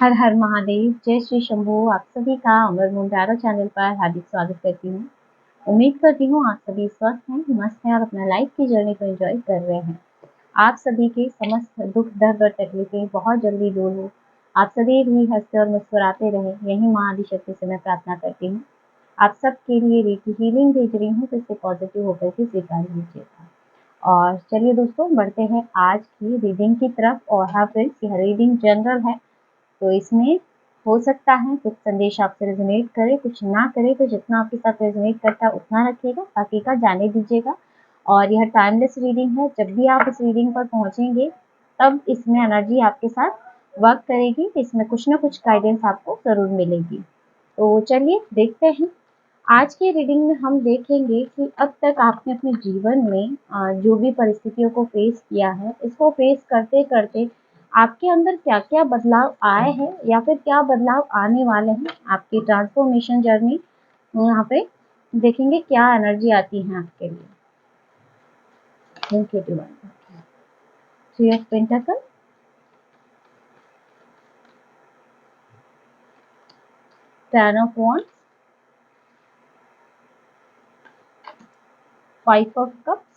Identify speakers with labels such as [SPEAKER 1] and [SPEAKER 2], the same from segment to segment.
[SPEAKER 1] हर हर महादेव, जय श्री शंभू। आप सभी का अमर मुंडारो चैनल पर हार्दिक स्वागत करती हूँ। उम्मीद करती हूँ आप सभी स्वस्थ हैं, मस्त हैं और अपना लाइफ की जर्नी को एंजॉय कर रहे हैं। आप सभी के समस्त दुख दर्द और तकलीफें बहुत जल्दी दूर हो। आप सभी भी हंसते और मुस्कुराते रहे, यही माँ आदिशक्ति से मैं प्रार्थना करती हूँ। आप सबके लिए रेकी हीलिंग भेज रही हूँ, तो इससे पॉजिटिव होकर के स्वीकार लीजिएगा। और चलिए दोस्तों, बढ़ते हैं आज की रीडिंग की तरफ। और हाँ फ्रेंड्स, यह रीडिंग जनरल है, तो इसमें हो सकता है कुछ संदेश आपसे रेजोनेट करे, कुछ ना करे, तो जितना आपके साथ रेजोनेट करता है उतना रखिएगा, बाकी का जाने दीजिएगा। और यह टाइमलेस रीडिंग है, जब भी आप इस रीडिंग पर पहुंचेंगे तब इसमें एनर्जी आपके साथ वर्क करेगी, इसमें कुछ ना कुछ गाइडेंस आपको जरूर मिलेगी। तो चलिए देखते हैं। आज की रीडिंग में हम देखेंगे कि अब तक आपने अपने जीवन में जो भी परिस्थितियों को फेस किया है, इसको फेस करते करते आपके अंदर क्या क्या बदलाव आए हैं या फिर क्या बदलाव आने वाले हैं। आपकी ट्रांसफॉर्मेशन जर्नी यहाँ पे देखेंगे क्या एनर्जी आती है आपके लिए। Three of pentacle, ten of wands, five of cups,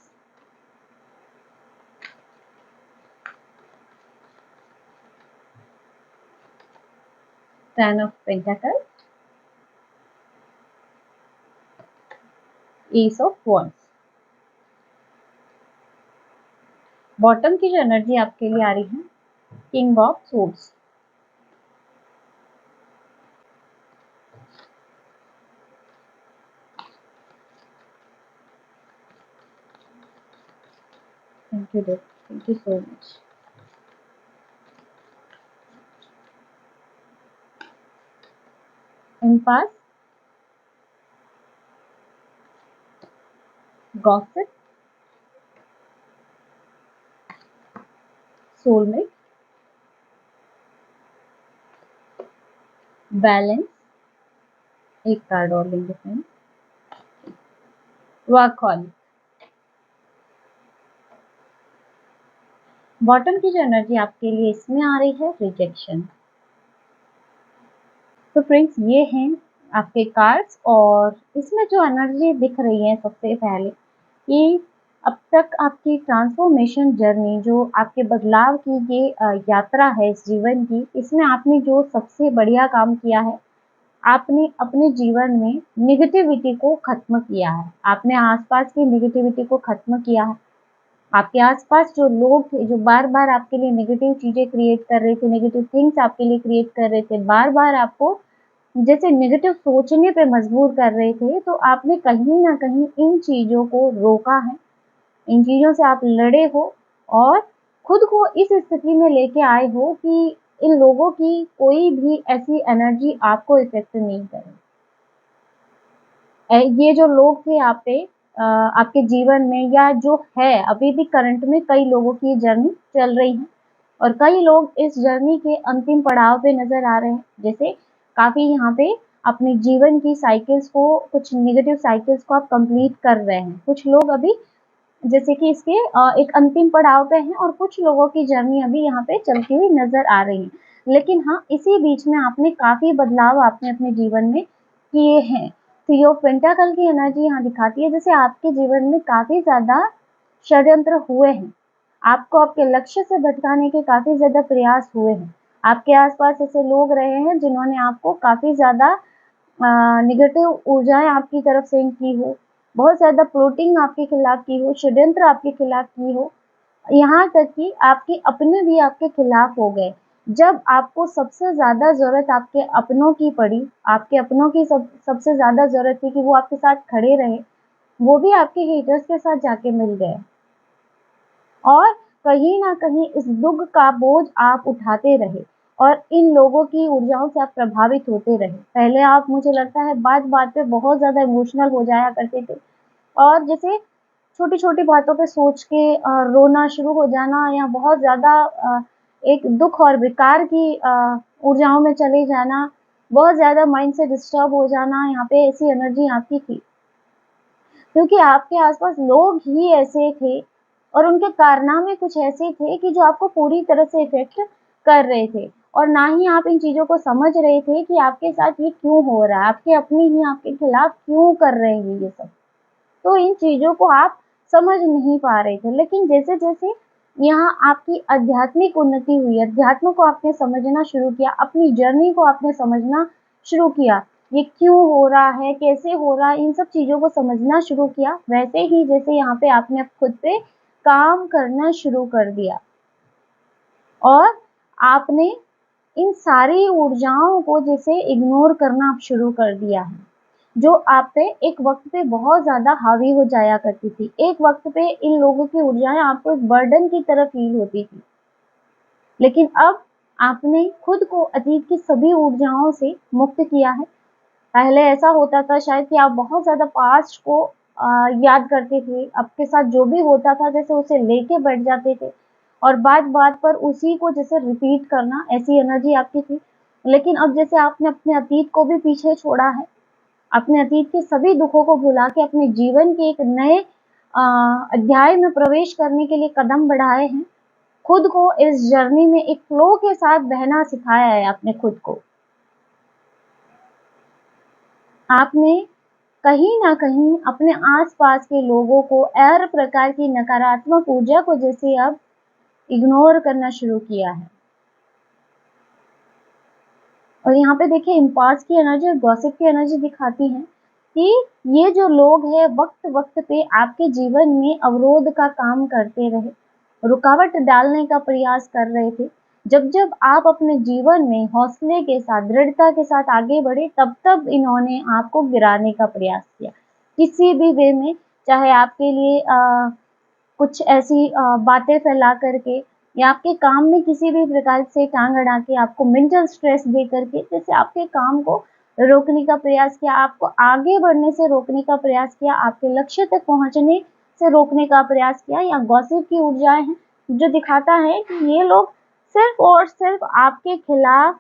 [SPEAKER 1] ten of pentacle, ace of wands। Bottom की जो एनर्जी आपके लिए आ रही है, king of swords. Thank you dear, thank you so much. Impasse, gossip, soulmate, balance, एक card और लेंगे फ्रेंड्स, वर्कहॉलिक। बॉटम की जो एनर्जी आपके लिए इसमें आ रही है, रिजेक्शन। तो फ्रेंड्स, ये हैं आपके कार्ड्स और इसमें जो एनर्जी दिख रही है सबसे पहले कि अब तक आपकी ट्रांसफॉर्मेशन जर्नी, जो आपके बदलाव की ये यात्रा है इस जीवन की, इसमें आपने जो सबसे बढ़िया काम किया है, आपने अपने जीवन में निगेटिविटी को खत्म किया है। आपने आसपास की निगेटिविटी को खत्म किया है। आपके आसपास जो लोग थे, जो बार बार आपके लिए नेगेटिव चीजें क्रिएट कर रहे थे, नेगेटिव थिंग्स आपके लिए क्रिएट कर रहे थे, बार बार आपको जैसे नेगेटिव सोचने पे मजबूर कर रहे थे, तो आपने कहीं ना कहीं इन चीजों को रोका है। इन चीजों से आप लड़े हो और खुद को इस स्थिति में लेके आए हो कि इन लोगों की कोई भी ऐसी एनर्जी आपको इफेक्ट नहीं करे। ये जो लोग थे आप पे, आपके जीवन में, या जो है अभी भी करंट में, कई लोगों की जर्नी चल रही है और कई लोग इस जर्नी के अंतिम पड़ाव पे नजर आ रहे हैं। जैसे काफी यहाँ पे अपने जीवन की साइकिल्स को, कुछ नेगेटिव साइकिल्स को आप कंप्लीट कर रहे हैं। कुछ लोग अभी जैसे कि इसके एक अंतिम पड़ाव पे हैं और कुछ लोगों की जर्नी अभी यहाँ पे चलती हुई नजर आ रही है। लेकिन हाँ, इसी बीच में आपने काफी बदलाव आपने अपने जीवन में किए हैं। थ्री ऑफ पेंटाकल की एनर्जी यहाँ दिखाती है जैसे आपके जीवन में काफी ज्यादा षड्यंत्र हुए हैं, आपको आपके लक्ष्य से भटकाने के काफी ज्यादा प्रयास हुए हैं। आपके आसपास ऐसे लोग रहे हैं जिन्होंने आपको काफी ज्यादा निगेटिव ऊर्जाएं आपकी तरफ से की हो, बहुत ज्यादा प्लॉटिंग आपके खिलाफ की हो, षड्यंत्र आपके खिलाफ की हो, यहाँ तक कि आपके अपने भी आपके खिलाफ हो गए। जब आपको सबसे ज्यादा जरूरत आपके अपनों की पड़ी, आपके अपनों की सबसे ज्यादा जरूरत थी कि वो आपके साथ खड़े रहे, वो भी आपके हेटर्स के साथ जाके मिल गए। और कहीं ना कहीं इस दुख का बोझ आप उठाते रहे और इन लोगों की ऊर्जाओं से आप प्रभावित होते रहे। पहले आप, मुझे लगता है, बात बात पे बहुत ज्यादा इमोशनल हो जाया करते थे और जैसे छोटी छोटी बातों पे सोच के रोना शुरू हो जाना, या बहुत ज्यादा एक दुख और विकार की ऊर्जाओं में चले जाना, बहुत ज्यादा माइंड से डिस्टर्ब हो जाना, यहाँ पे ऐसी एनर्जी आपकी थी क्योंकि आपके आसपास लोग ही ऐसे थे और उनके कारनामे कुछ ऐसे थे कि जो आपको पूरी तरह से इफेक्ट कर रहे थे। और ना ही आप इन चीज़ों को समझ रहे थे कि आपके साथ ये क्यों हो रहा है, आपके अपने ही आपके खिलाफ क्यों कर रहे हैं ये सब। तो इन चीज़ों को आप समझ नहीं पा रहे थे। लेकिन जैसे-जैसे यहाँ आपकी आध्यात्मिक उन्नति हुई, अध्यात्म को आपने समझना शुरू किया, अपनी जर्नी को आपने समझना शुरू किया, ये क्यों हो रहा है, कैसे हो रहा है, इन सब चीज़ों को समझना शुरू किया, वैसे ही जैसे यहाँ पे आपने अब खुद पे काम करना शुरू कर दिया और आपने इन सारी ऊर्जाओं को जैसे इग्नोर करना आप शुरू कर दिया है, जो आप पे एक वक़्त पे बहुत ज़्यादा हावी हो जाया करती थी। एक वक़्त पे इन लोगों की ऊर्जाएँ आपको एक बर्डन की तरह फ़ील होती थी। लेकिन अब आपने खुद को अतीत की सभी ऊर्जाओं से मुक्त किया है। पहले ऐसा होता था शायद कि आप बहुत ज़्यादा पास्ट को याद करते थे, आपके साथ जो भी होता था जैसे उसे लेके बैठ जाते थे और बात-बात पर उसी को जैसे रिपीट करना, ऐसी एनर्जी आपकी थी। लेकिन अब जैसे आपने अपने अतीत को भी पीछे छोड़ा है, अपने अतीत के सभी दुखों को भुला के अपने जीवन के एक नए अध्याय में प्रवेश करने के लिए कदम बढ़ाए हैं। खुद को इस जर्नी में एक फ्लो के साथ बहना सिखाया है आपने खुद को। आपने कहीं न कहीं अपने आस-पास के लोगों को हर प्रकार की नकारात्मक ऊर्जा को जैसे अब इग्नोर करना शुरू किया है। और यहाँ पे देखिए इम्पास की एनर्जी और गॉसिप की एनर्जी दिखाती है कि ये जो लोग हैं वक़्त-वक़्त पे आपके जीवन में अवरोध का काम करते रहे, रुकावट डालने का प्रयास कर रहे थे। जब-जब आप अपने जीवन में हौसले के साथ, दृढ़ता के साथ आगे बढ़े, तब-तब इन्होंने आपको गिराने का प्रयास किया। किसी भी वे में, चाहे आपके लिए कुछ ऐसी बातें फैला करके या आपके काम में किसी भी प्रकार से टांग अड़ा के आपको मेंटल स्ट्रेस दे करके जैसे आपके काम को रोकने का प्रयास किया, आपको आगे बढ़ने से रोकने का प्रयास किया, आपके लक्ष्य तक पहुंचने से रोकने का प्रयास किया या गॉसिप की ऊर्जाएं हैं जो दिखाता है कि ये लोग सिर्फ और सिर्फ आपके खिलाफ,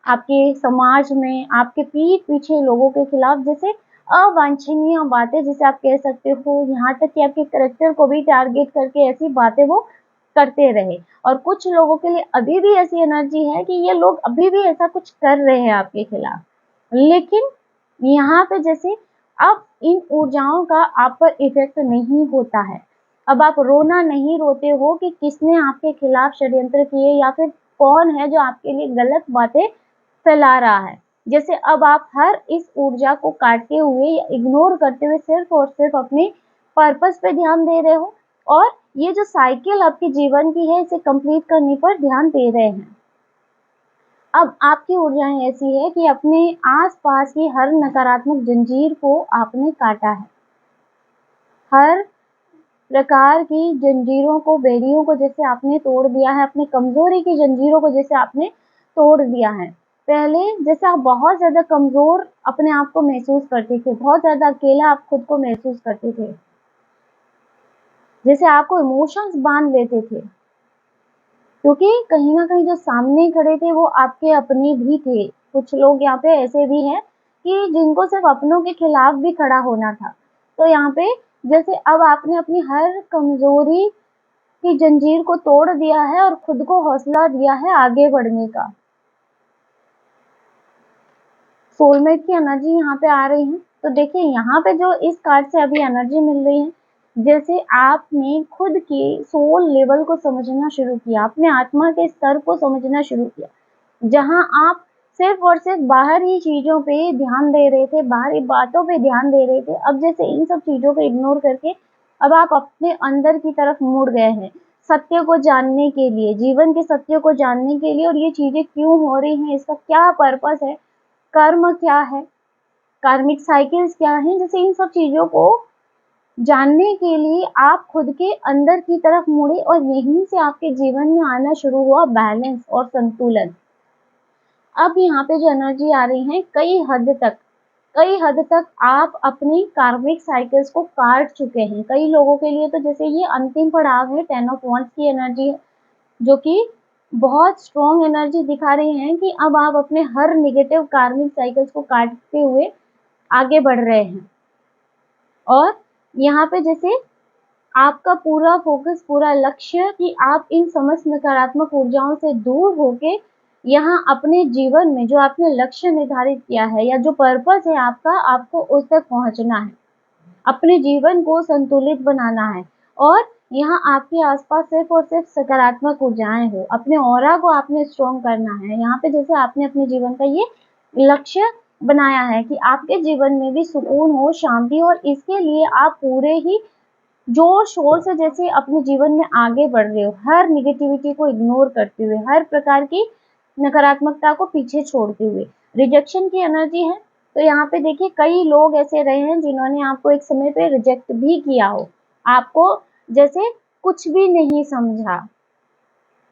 [SPEAKER 1] आपके समाज में, आपके पीठ पीछे लोगों के खिलाफ जैसे अवांछनीय बातें जिसे आप कह सकते हो, यहाँ तक कि आपके कैरेक्टर को भी टारगेट करके ऐसी बातें वो करते रहे। और कुछ लोगों के लिए अभी भी ऐसी एनर्जी है कि ये लोग अभी भी ऐसा कुछ कर रहे हैं आपके खिलाफ। लेकिन यहाँ पे जैसे अब इन ऊर्जाओं का आप पर इफ़ेक्ट नहीं होता है। अब आप रोना नहीं रोते हो कि किसने आपके खिलाफ षड्यंत्र किए या फिर कौन है जो आपके लिए गलत बातें फैला रहा है। जैसे अब आप हर इस ऊर्जा को काटते हुए या इग्नोर करते हुए सिर्फ़ और सिर्फ़ अपने पर्पस पे ध्यान दे रहे हो और ये जो साइकिल आपके जीवन की है इसे कंप्लीट करने पर ध्यान दे रहे हैं। अब आपकी ऊर्जाएँ ऐसी है कि अपने आस-पास की हर नकारात्मक जंजीर को आपने काटा है। हर प्रकार की जंजीरों को, बेड़ियों को जैसे आपने तोड़ दिया है, अपनी कमज़ोरी की जंजीरों को जैसे आपने तोड़ दिया है। पहले जैसे आप बहुत ज़्यादा कमज़ोर अपने आप को महसूस करते थे, बहुत ज़्यादा अकेला आप खुद को महसूस करते थे। जैसे आपको इमोशंस बाँध लेते थे, क्योंकि कहीं न कहीं जो सामने खड़े थे वो आपके अपने भी थे। कुछ लोग यहाँ पे ऐसे भी हैं कि जिनको सिर्फ़ अपनों के खिलाफ भी खड़ा होना था। तो यहाँ पे जैसे अब आपने अपनी हर कमज़ोरी की जंजीर को तोड़ दिया है और खुद को हौसला दिया है आगे बढ़ने का। सोलमेट की एनर्जी यहाँ पे आ रही है, तो देखिए यहाँ पे जो इस कार्ड से अभी एनर्जी मिल रही है, जैसे आपने खुद के सोल लेवल को समझना शुरू किया, अपने आत्मा के स्तर को समझना शुरू किया, जहाँ आप सिर्फ़ और सिर्फ़ बाहरी चीज़ों पे ध्यान दे रहे थे, बाहरी बातों पे ध्यान दे रहे थे। अब जैसे इन सब चीज़ों को इग्नोर करके अब आप अपने अंदर की तरफ मुड़ गए हैं, सत्य को जानने के लिए, जीवन के सत्य को जानने के लिए और ये चीज़ें क्यों हो रही हैं, इसका क्या पर्पस है, कर्म क्या है, कार्मिक साइकिल्स क्या हैं, जैसे इन सब चीज़ों को जानने के लिए आप खुद के अंदर की तरफ मुड़े और यहीं से आपके जीवन में आना शुरू हुआ बैलेंस और संतुलन। अब यहाँ पे जो एनर्जी आ रही है कई हद तक आप अपनी कार्मिक साइकिल्स को काट चुके हैं। कई लोगों के लिए तो जैसे ये अंतिम पड़ाव है, 10 ऑफ वांड्स की एनर्जी है, जो कि बहुत स्ट्रॉन्ग एनर्जी दिखा रही है कि अब आप अपने हर नेगेटिव कार्मिक साइकिल्स को काटते हुए आगे बढ़ रहे हैं। और यहाँ पे जैसे आपका पूरा फ़ोकस, पूरा लक्ष्य कि आप इन समस्त नकारात्मक ऊर्जाओं से दूर होके यहाँ अपने जीवन में जो आपने लक्ष्य निर्धारित किया है या जो पर्पस है आपका, आपको उस तक पहुँचना है। अपने जीवन को संतुलित बनाना है और यहाँ आपके आसपास सिर्फ और सिर्फ सकारात्मक ऊर्जाएं हो। अपने ऑरा को आपने स्ट्रॉन्ग करना है। यहाँ पे जैसे आपने अपने जीवन का ये लक्ष्य बनाया है कि आपके जीवन में भी सुकून हो, शांति हो और इसके लिए आप पूरे ही जोर शोर से जैसे अपने जीवन में आगे बढ़ रहे हो, हर निगेटिविटी को इग्नोर करते हुए, हर प्रकार की नकारात्मकता को पीछे छोड़ते हुए। रिजेक्शन की एनर्जी है, तो यहाँ पे देखिए कई लोग ऐसे रहे हैं जिन्होंने आपको एक समय पे रिजेक्ट भी किया हो, आपको जैसे कुछ भी नहीं समझा,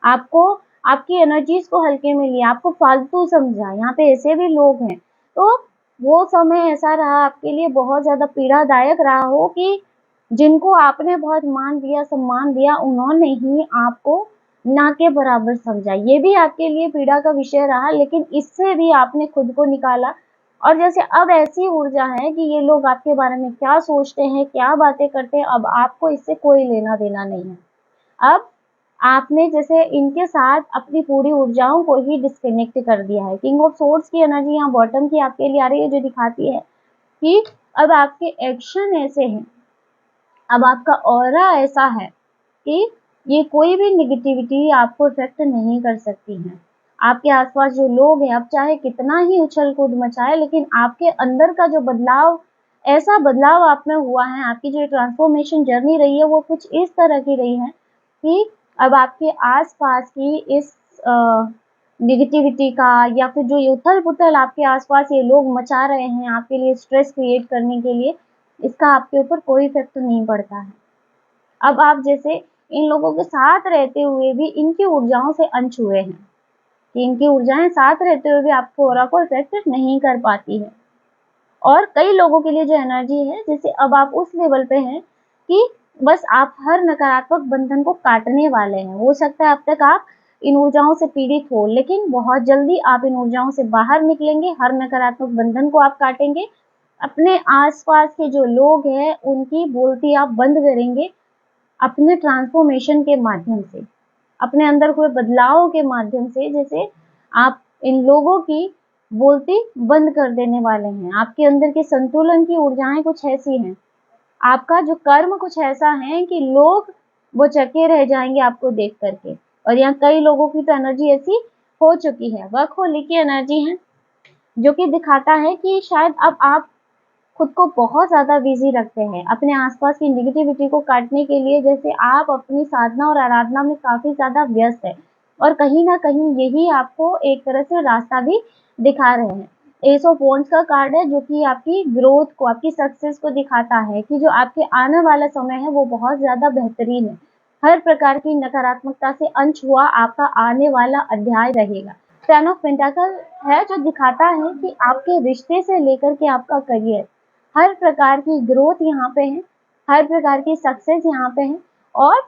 [SPEAKER 1] आपको आपकी एनर्जीज को हल्के में लिया, आपको फालतू समझा। यहाँ पे ऐसे भी लोग हैं। तो वो समय ऐसा रहा आपके लिए, बहुत ज्यादा पीड़ादायक रहा हो कि जिनको आपने बहुत मान दिया, सम्मान दिया, उन्होंने ही आपको ना के बराबर समझा। ये भी आपके लिए पीड़ा का विषय रहा, लेकिन इससे भी आपने खुद को निकाला। और जैसे अब ऐसी ऊर्जा है कि ये लोग आपके बारे में क्या सोचते हैं, क्या बातें करते हैं, अब आपको इससे कोई लेना देना नहीं है। अब आपने जैसे इनके साथ अपनी पूरी ऊर्जाओं को ही डिस्कनेक्ट कर दिया है। किंग ऑफ सोर्ड्स की एनर्जी यहाँ बॉटम की आपके लिए आ रही है, जो दिखाती है कि अब आपके एक्शन ऐसे हैं, अब आपका ऑरा ऐसा है कि ये कोई भी निगेटिविटी आपको इफेक्ट नहीं कर सकती है। आपके आसपास जो लोग हैं, अब चाहे कितना ही उछल कूद मचाए, लेकिन आपके अंदर का जो बदलाव, ऐसा बदलाव आप में हुआ है, आपकी जो ट्रांसफॉर्मेशन जर्नी रही है, वो कुछ इस तरह की रही है कि अब आपके आसपास की इस निगेटिविटी का या फिर जो ये उथल पुथल आपके आसपास ये लोग मचा रहे हैं आपके लिए स्ट्रेस क्रिएट करने के लिए, इसका आपके ऊपर कोई इफेक्ट नहीं पड़ता है। अब आप जैसे इन लोगों के साथ रहते हुए भी इनकी ऊर्जाओं से अनछुए हैं कि इनकी ऊर्जाएं साथ रहते हुए भी आपको ऑरा को इफेक्ट नहीं कर पाती है। और कई लोगों के लिए जो एनर्जी है, जैसे अब आप उस लेवल पे हैं कि बस आप हर नकारात्मक बंधन को काटने वाले हैं। हो सकता है अब तक आप इन ऊर्जाओं से पीड़ित हो, लेकिन बहुत जल्दी आप इन ऊर्जाओं से बाहर निकलेंगे, हर नकारात्मक बंधन को आप काटेंगे। अपने आसपास के जो लोग हैं उनकी बोलती आप बंद करेंगे अपने ट्रांसफॉर्मेशन के माध्यम से, अपने अंदर हुए बदलाव के माध्यम से। जैसे आप इन लोगों की बोलती बंद कर देने वाले हैं। आपके अंदर के संतुलन की ऊर्जाएं कुछ ऐसी हैं, आपका जो कर्म कुछ ऐसा है कि लोग वो चके रह जाएंगे आपको देख करके। और यहाँ कई लोगों की तो एनर्जी ऐसी हो चुकी है, वर्कहोलिक की एनर्जी है, जो कि दिखाता है कि शायद अब आप खुद को बहुत ज़्यादा बिजी रखते हैं अपने आसपास की नेगेटिविटी को काटने के लिए। जैसे आप अपनी साधना और आराधना में काफ़ी ज़्यादा व्यस्त है और कहीं ना कहीं यही आपको एक तरह से रास्ता भी दिखा रहे हैं। एस ऑफ वॉन्ड्स का कार्ड है, जो कि आपकी ग्रोथ को, आपकी सक्सेस को दिखाता है कि जो आपके आने वाला समय है वो बहुत ज़्यादा बेहतरीन है। हर प्रकार की नकारात्मकता से अंश हुआ आपका आने वाला अध्याय रहेगा। टेन ऑफ पेंटाकल है, जो दिखाता है कि आपके रिश्ते से लेकर के आपका करियर, हर प्रकार की ग्रोथ यहाँ पे है, हर प्रकार की सक्सेस यहाँ पे है और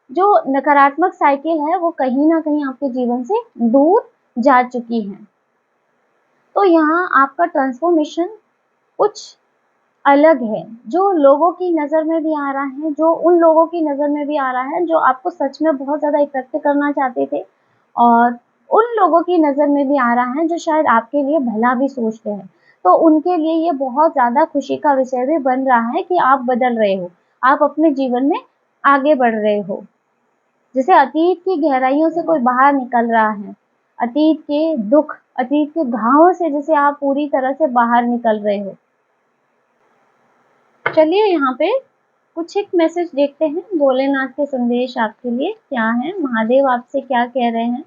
[SPEAKER 1] जो नकारात्मक साइकिल है वो कहीं ना कहीं आपके जीवन से दूर जा चुकी है। तो यहाँ आपका ट्रांसफॉर्मेशन कुछ अलग है, जो लोगों की नज़र में भी आ रहा है, जो उन लोगों की नज़र में भी आ रहा है जो आपको सच में बहुत ज़्यादा इफेक्ट करना चाहते थे, और उन लोगों की नज़र में भी आ रहा है जो शायद आपके लिए भला भी सोचते हैं। तो उनके लिए ये बहुत ज़्यादा खुशी का विषय भी बन रहा है कि आप बदल रहे हो, आप अपने जीवन में आगे बढ़ रहे हो। जैसे अतीत की गहराइयों से कोई बाहर निकल रहा है, अतीत के दुख, अतीत के घावों से जैसे आप पूरी तरह से बाहर निकल रहे हो। चलिए यहाँ पे कुछ एक मैसेज देखते हैं, भोलेनाथ के संदेश आपके लिए क्या है, महादेव आपसे क्या कह रहे हैं।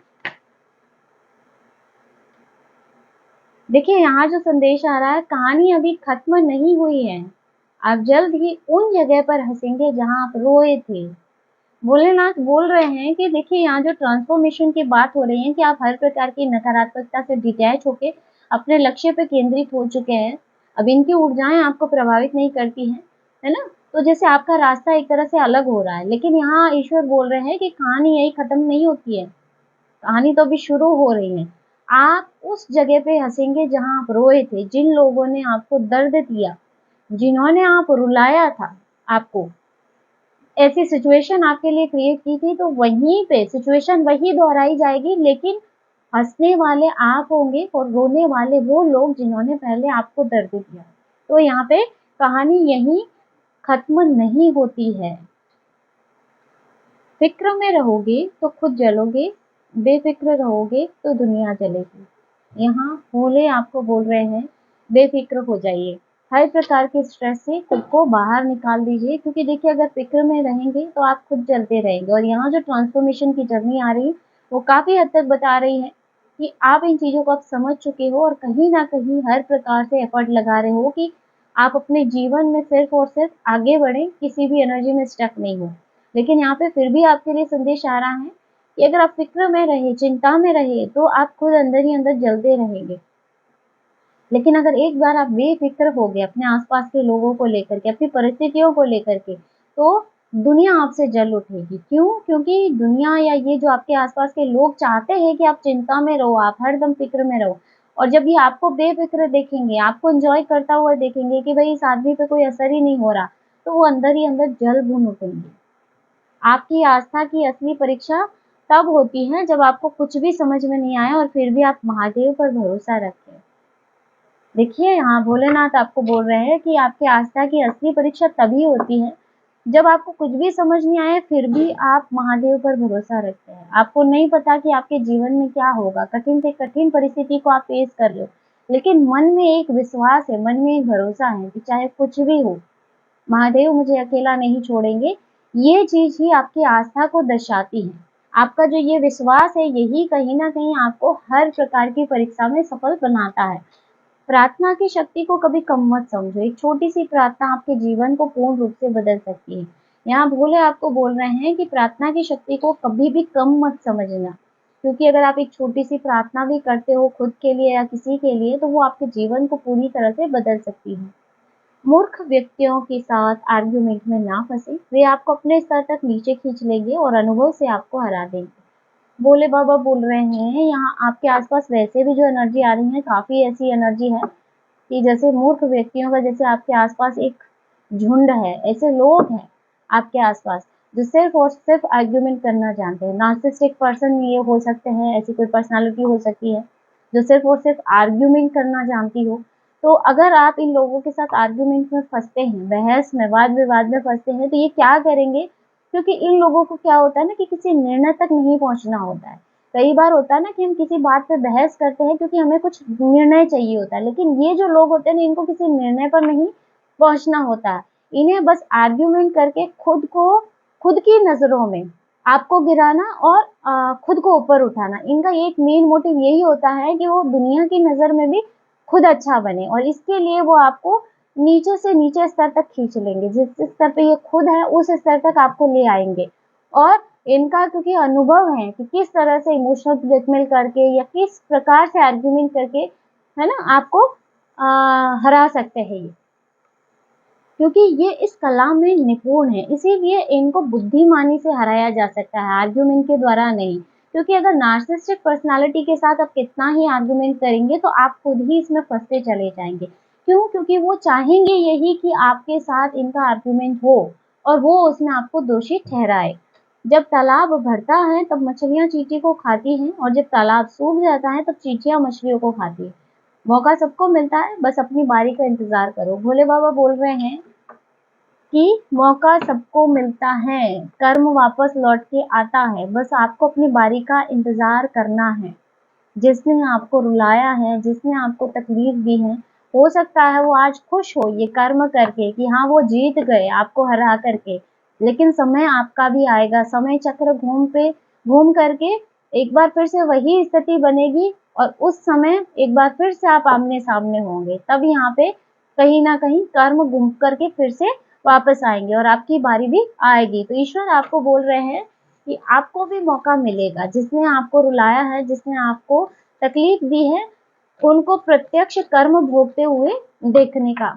[SPEAKER 1] देखिए यहाँ जो संदेश आ रहा है, कहानी अभी खत्म नहीं हुई है, आप जल्द ही उन जगह पर हंसेंगे जहाँ आप रोए थे। भोलेनाथ बोल रहे हैं कि देखिए यहाँ जो ट्रांसफॉर्मेशन की बात हो रही है कि आप हर प्रकार की नकारात्मकता से डिटैच होके अपने लक्ष्य पे केंद्रित हो चुके हैं। अब इनकी ऊर्जाएं आपको प्रभावित नहीं करती हैं, है ना। तो जैसे आपका रास्ता एक तरह से अलग हो रहा है, लेकिन यहाँ ईश्वर बोल रहे हैं कि कहानी यही खत्म नहीं होती है, कहानी तो अभी शुरू हो रही है। आप उस जगह पे हंसेंगे जहाँ आप रोए थे, जिन लोगों ने आपको दर्द दिया, जिन्होंने आप रुलाया था, आपको ऐसी सिचुएशन आपके लिए क्रिएट की थी, तो वहीं पे सिचुएशन वही दोहराई जाएगी, लेकिन हँसने वाले आप होंगे और रोने वाले वो लोग जिन्होंने पहले आपको दर्द दिया। तो यहाँ पे कहानी यहीं खत्म नहीं होती है। फ़िक्र में रहोगे तो खुद जलोगे, बेफ़िक्र रहोगे तो दुनिया जलेगी। यहाँ भोले आपको बोल रहे हैं, बेफ़िक्र हो जाइए। हर प्रकार के स्ट्रेस से खुद को बाहर निकाल दीजिए, क्योंकि देखिए अगर फ़िक्र में रहेंगे तो आप खुद जलते रहेंगे। और यहाँ जो ट्रांसफ़ॉर्मेशन की जर्नी आ रही है, वो काफ़ी हद तक बता रही है कि आप इन चीज़ों को अब समझ चुके हो और कहीं न कहीं हर प्रकार से एफ़र्ट लगा रहे हो कि आप अपने जीवन में सिर्फ़ और सिर्फ़ आगे बढ़ें, किसी भी एनर्जी में स्टक नहीं हो। लेकिन यहाँ पे फिर भी आपके लिए संदेश आ रहा है कि अगर आप फ़िक्र में रहे, चिंता में रहे, तो आप खुद अंदर ही अंदर जलते रहेंगे। लेकिन अगर एक बार आप बेफ़िक्र हो गए अपने आस-पास के लोगों को लेकर के, अपनी परिस्थितियों को लेकर के, तो दुनिया आपसे जल उठेगी। क्यों? क्योंकि दुनिया या ये जो आपके आस-पास के लोग चाहते हैं कि आप चिंता में रहो, आप हरदम फ़िक्र में रहो। और जब ये आपको बेफ़िक्र देखेंगे, आपको एन्जॉय करता हुआ देखेंगे कि भई इस आदमी पे कोई असर ही नहीं हो रहा, तो वो अंदर ही अंदर जल-भुन उठेंगे। आपकी आस्था की असली परीक्षा तब होती है जब आपको कुछ भी समझ में नहीं आए और फिर भी आप महादेव पर भरोसा रखें। देखिए यहाँ भोलेनाथ आपको बोल रहे हैं कि आपकी आस्था की असली परीक्षा तभी होती है जब आपको कुछ भी समझ नहीं आए फिर भी आप महादेव पर भरोसा रखते हैं। आपको नहीं पता कि आपके जीवन में क्या होगा, कठिन से कठिन परिस्थिति को आप फेस कर रहे हो, लेकिन मन में एक विश्वास है, मन में एक भरोसा है कि चाहे कुछ भी हो, महादेव मुझे अकेला नहीं छोड़ेंगे। ये चीज़ ही आपकी आस्था को दर्शाती है। आपका जो ये विश्वास है यही कहीं न कहीं आपको हर प्रकार की परीक्षा में सफल बनाता है। प्रार्थना की शक्ति को कभी कम मत समझो। एक छोटी-सी प्रार्थना आपके जीवन को पूर्ण रूप से बदल सकती है। यहाँ भोले आपको बोल रहे हैं कि प्रार्थना की शक्ति को कभी भी कम मत समझना, क्योंकि अगर आप एक छोटी-सी प्रार्थना भी करते हो खुद के लिए या किसी के लिए, तो वो आपके जीवन को पूरी तरह से बदल सकती है। मूर्ख व्यक्तियों के साथ आर्ग्यूमेंट में ना फंसे, वे आपको अपने स्तर तक नीचे खींच लेंगे और अनुभव से आपको हरा देंगे। भोले बाबा बोल रहे हैं यहाँ आपके आसपास वैसे भी जो एनर्जी आ रही है काफ़ी ऐसी एनर्जी है कि जैसे मूर्ख व्यक्तियों का जैसे आपके आसपास एक झुंड है, ऐसे लोग हैं आपके आसपास जो सिर्फ और सिर्फ आर्ग्यूमेंट करना जानते हैं। नार्सिसिस्टिक पर्सन ये हो सकते हैं, ऐसी कोई पर्सनालिटी हो सकती है जो सिर्फ और सिर्फ आर्ग्यूमेंट करना जानती हो। तो अगर आप इन लोगों के साथ आर्ग्यूमेंट में फंसते हैं, बहस में, वाद विवाद में फंसते हैं, तो ये क्या करेंगे, क्योंकि इन लोगों को क्या होता है ना कि किसी निर्णय तक नहीं पहुंचना होता है। कई बार होता है ना कि हम किसी बात पे बहस करते हैं क्योंकि हमें कुछ निर्णय चाहिए होता है, लेकिन ये जो लोग होते हैं ना इनको किसी निर्णय पर नहीं पहुंचना होता है। इन्हें बस आर्ग्यूमेंट करके खुद की नजरों में आपको गिराना और खुद को ऊपर उठाना। इनका एक मेन मोटिव यही होता है कि वो दुनिया की नजर में भी खुद अच्छा बने और इसके लिए वो आपको नीचे से नीचे स्तर तक खींच लेंगे। जिस स्तर पे ये खुद है उस स्तर तक आपको ले आएंगे। और इनका क्योंकि अनुभव है कि किस तरह से इमोशनल ब्लैकमेल करके या किस प्रकार से आर्ग्यूमेंट करके, है ना, आपको हरा सकते हैं ये, क्योंकि ये इस कला में निपुण है, इसीलिए इनको बुद्धिमानी से हराया जा सकता है, आर्ग्यूमेंट के द्वारा नहीं। क्योंकि अगर नार्सिसिस्टिक पर्सनालिटी के साथ आप कितना ही आर्ग्यूमेंट करेंगे तो आप खुद ही इसमें फंसते चले जाएंगे। क्यों? क्योंकि वो चाहेंगे यही कि आपके साथ इनका आर्ग्यूमेंट हो और वो उसमें आपको दोषी ठहराए। जब तालाब भरता है तब मछलियां चींटी को खाती हैं और जब तालाब सूख जाता है तब चींटियां मछलियों को खाती है। मौका सबको मिलता है, बस अपनी बारी का इंतजार करो। भोले बाबा बोल रहे हैं कि मौका सबको मिलता है, कर्म वापस लौट के आता है, बस आपको अपनी बारी का इंतजार करना है। जिसने आपको रुलाया है, जिसने आपको तकलीफ दी है, हो सकता है वो आज खुश हो ये कर्म करके कि हाँ वो जीत गए आपको हरा करके, लेकिन समय आपका भी आएगा, समय चक्र घूम करके एक बार फिर से वही स्थिति बनेगी और उस समय एक बार फिर से आप आमने सामने होंगे। तब यहाँ पे कहीं ना कहीं कर्म घूम करके फिर से वापस आएंगे और आपकी बारी भी आएगी। तो ईश्वर आपको बोल रहे हैं कि आपको भी मौका मिलेगा। जिसने आपको रुलाया है, जिसने आपको तकलीफ दी है, उनको प्रत्यक्ष कर्म भोगते हुए देखने का।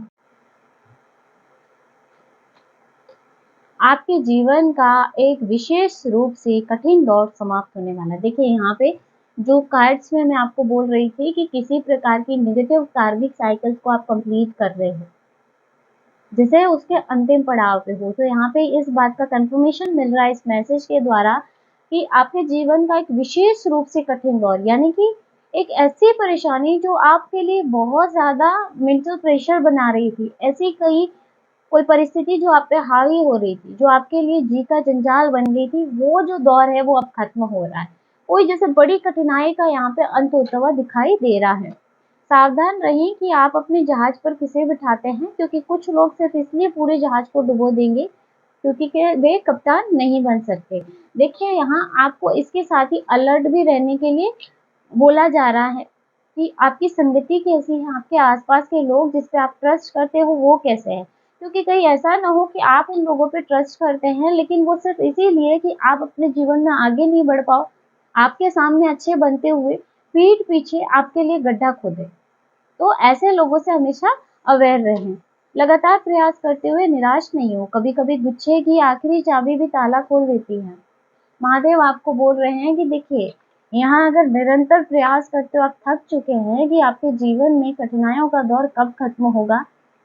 [SPEAKER 1] आपके जीवन का एक विशेष रूप से कठिन दौर समाप्त होने वाला है। देखिए यहाँ पे जो कार्ड्स में मैं आपको बोल रही थी कि किसी प्रकार की नेगेटिव कार्मिक साइकिल्स को आप कंप्लीट कर रहे हो, जिसे उसके अंतिम पड़ाव पे हो। तो यहाँ पे इस बात का कंफर्मेशन मिल रहा है इस मैसेज के द्वारा कि आपके जीवन का एक विशेष रूप से कठिन दौर, यानी कि एक ऐसी परेशानी जो आपके लिए बहुत ज़्यादा मेंटल प्रेशर बना रही थी, ऐसी कोई परिस्थिति जो आप पे हावी हो रही थी, जो आपके लिए जी का जंजाल बन गई थी, वो जो दौर है वो अब खत्म हो रहा है। कोई जैसे बड़ी कठिनाई का यहाँ पे अंत होता हुआ दिखाई दे रहा है। सावधान रहिए कि आप अपने जहाज पर किसे बिठाते हैं, क्योंकि कुछ लोग सिर्फ इसलिए पूरे जहाज को डुबो देंगे क्योंकि के वे कप्तान नहीं बन सकते। देखिए यहाँ आपको इसके साथ ही अलर्ट भी रहने के लिए बोला जा रहा है कि आपकी संगति कैसी है, आपके आसपास के लोग जिस पे आप ट्रस्ट करते हो वो कैसे हैं। क्योंकि कहीं ऐसा ना हो कि आप उन लोगों पे ट्रस्ट करते हैं लेकिन वो सिर्फ इसीलिए कि आप अपने जीवन में आगे नहीं बढ़ पाओ, आपके सामने अच्छे बनते हुए पीठ पीछे आपके लिए गड्ढा खोदे। तो ऐसे लोगों से हमेशा अवेयर रहें। लगातार प्रयास करते हुए निराश नहीं हो, कभी-कभी गुच्छे की आखिरी चाबी भी ताला खोल देती है। महादेव आपको बोल रहे हैं कि देखिए, यहाँ अगर निरंतर प्रयास करते हो, आप थक चुके हैं कि आपके जीवन में कठिनाइयों का दौर कब खत्म होगा,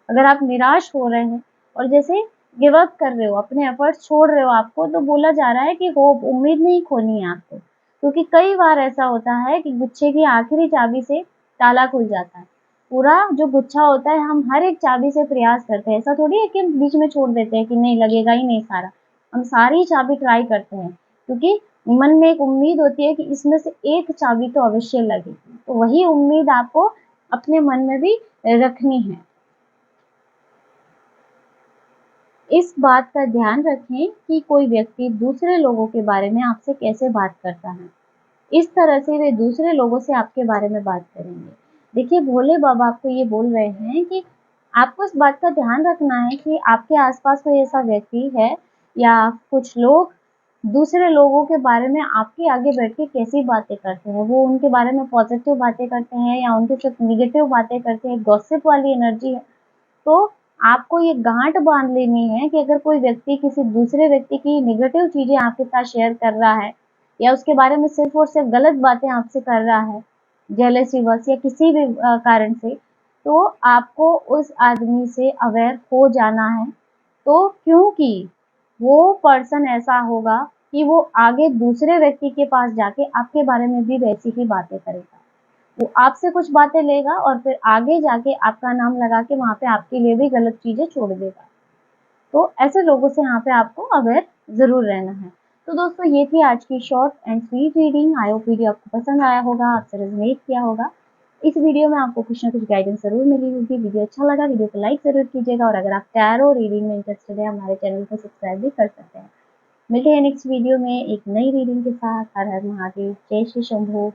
[SPEAKER 1] अगर आप निराश हो रहे हैं और जैसे गिव अप कर रहे हो, अपने एफर्ट्स छोड़ रहे हो आपको, तो बोला जा रहा है कि होप, उम्मीद नहीं खोनी है आपको। क्योंकि कई बार ऐसा होता है कि गुच्छे की आखिरी चाबी से ताला खुल जाता है। पूरा जो गुच्छा होता है, हम हर एक चाबी से प्रयास करते हैं। ऐसा थोड़ी है कि हम बीच में छोड़ देते हैं कि नहीं लगेगा ही नहीं सारा। हम सारी चाबी ट्राई करते हैं क्योंकि मन में एक उम्मीद होती है कि इसमें से एक चाबी तो अवश्य लगेगी। तो वही उम्मीद आपको अपने मन में भी रखनी है। इस बात का ध्यान रखें कि कोई व्यक्ति दूसरे लोगों के बारे में आपसे कैसे बात करता है। इस तरह से वे दूसरे लोगों से आपके बारे में बात करेंगे। देखिए भोले बाबा आपको ये बोल रहे हैं कि आपको इस बात का ध्यान रखना है कि आपके आसपास कोई ऐसा व्यक्ति है या कुछ लोग दूसरे लोगों के बारे में आपके आगे बैठ के कैसी बातें करते हैं। वो उनके बारे में पॉजिटिव बातें करते हैं या उनके साथ नेगेटिव बातें करते हैं, गॉसिप वाली एनर्जी है। तो आपको ये गांठ बांध लेनी है कि अगर कोई व्यक्ति किसी दूसरे व्यक्ति की नेगेटिव चीजें आपके साथ शेयर कर रहा है या उसके बारे में सिर्फ और सिर्फ गलत बातें आपसे कर रहा है, जेलसी बस या किसी भी कारण से, तो आपको उस आदमी से अवेयर हो जाना है। तो क्योंकि वो पर्सन ऐसा होगा कि वो आगे दूसरे व्यक्ति के पास जाके आपके बारे में भी वैसी ही बातें करेगा। वो आपसे कुछ बातें लेगा और फिर आगे जाके आपका नाम लगा के वहाँ पे आपके लिए भी गलत चीज़ें छोड़ देगा। तो ऐसे लोगों से यहाँ पे आपको अवेयर ज़रूर रहना है। तो दोस्तों ये थी आज की short and sweet reading. I hope video आपको पसंद आया होगा, आपसे रेज़ोनेट किया होगा। इस वीडियो में आपको कुछ ना कुछ गाइडेंस ज़रूर मिली होगी। वीडियो अच्छा लगा, वीडियो को लाइक ज़रूर कीजिएगा और अगर आप टैरो रीडिंग में इंटरेस्टेड हैं, हमारे चैनल को सब्सक्राइब भी कर सकते हैं। मिलते हैं नेक्स्ट वीडियो में एक नई रीडिंग के साथ। हर हर महादेव, जय श्री शंभू।